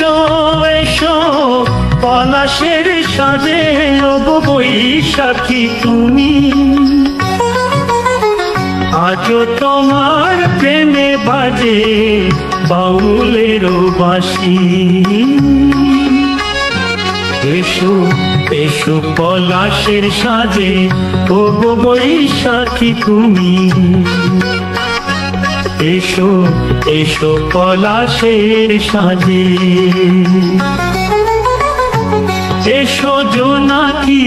এসো এসো পলাশের সাজে ওগো বৈশাখী তুমি, আজও তোমার প্রেমে বাজে বাউলের বাঁশি। এসো এসো পলাশের সাজে ওগো বৈশাখী তুমি, এসো এসো পলাশের সাজে। এসো জোনাকি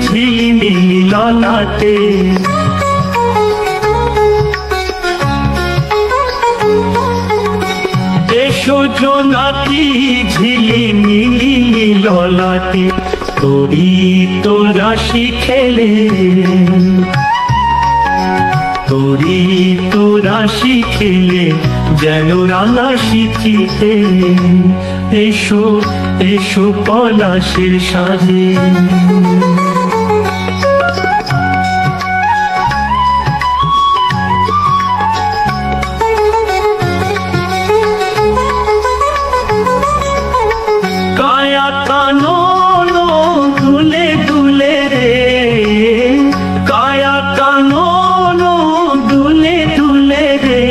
ঝিলিমিলি ললাটে, এসো জোনাকি ঝিলিমিলি ললাটে, তড়িৎ রাশি খেলে তড়িৎ রাশি খেলে যেন রাঙা শীতে। এসো এসো পলাশের সাজে। কায়া কানন দুলে দুলে রে, কায়া কানন দুলে দুলে রে,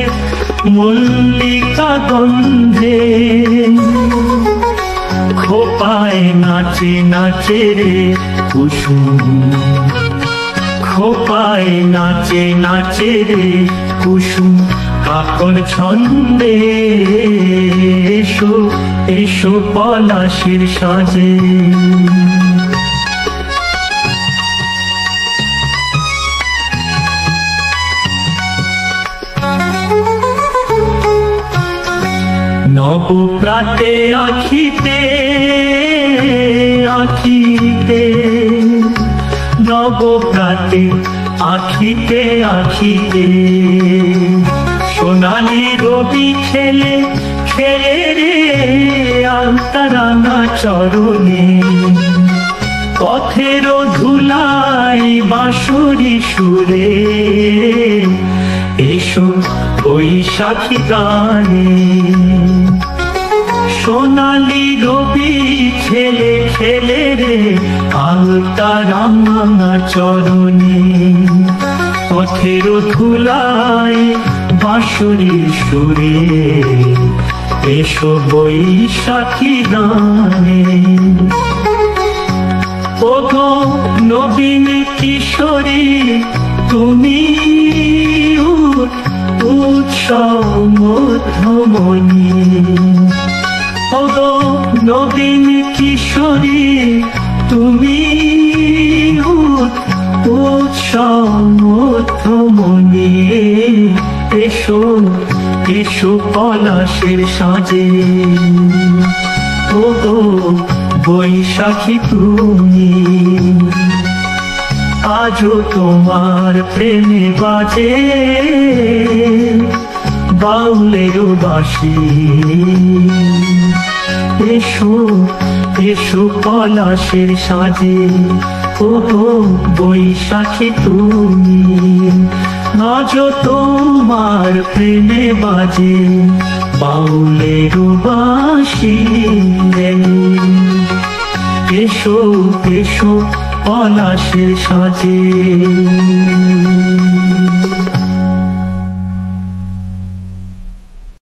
মল্লিকা গন্ধে খোপায় নাচে নাচে রে কুসুম, খোপায় নাচে নাচে রে কুসুম কাকর ছন্দে। এসো এসো পলাশের সাজে। নবপ্রাতে আখিতে আখিতে, নবপ্রাতে আখিতে আখিতে, সোনালি রবি খেলে খেলে রে আলতারাঙা চরণে, পথের ধুলাই বাঁশরি সুরে। এসো বৈশাখী গানে, সোনালি রবি খেলে খেলে রে আলতারাঙা চরণে, পথের ধুলাই বাঁশরি সুরে। এসো বৈশাখী গানে। ওগো নবীন কিশোরী তুমি উৎসব মধ্যমণি, ওগো নবীন কিশোরী তুমি উৎসব মধ্যমণি। এসো এসো পলাশের সাজে, ওগো বৈশাখী তুমি, আজও তোমার প্রেমে বাজে বাউলের বাঁশি। এসো এসো পলাশের সাজে, ওগো বৈশাখী তুমি, আজও তোমার প্রেমে বাজে বাউলের বাঁশি। এসো এসো পলাশের সাজে।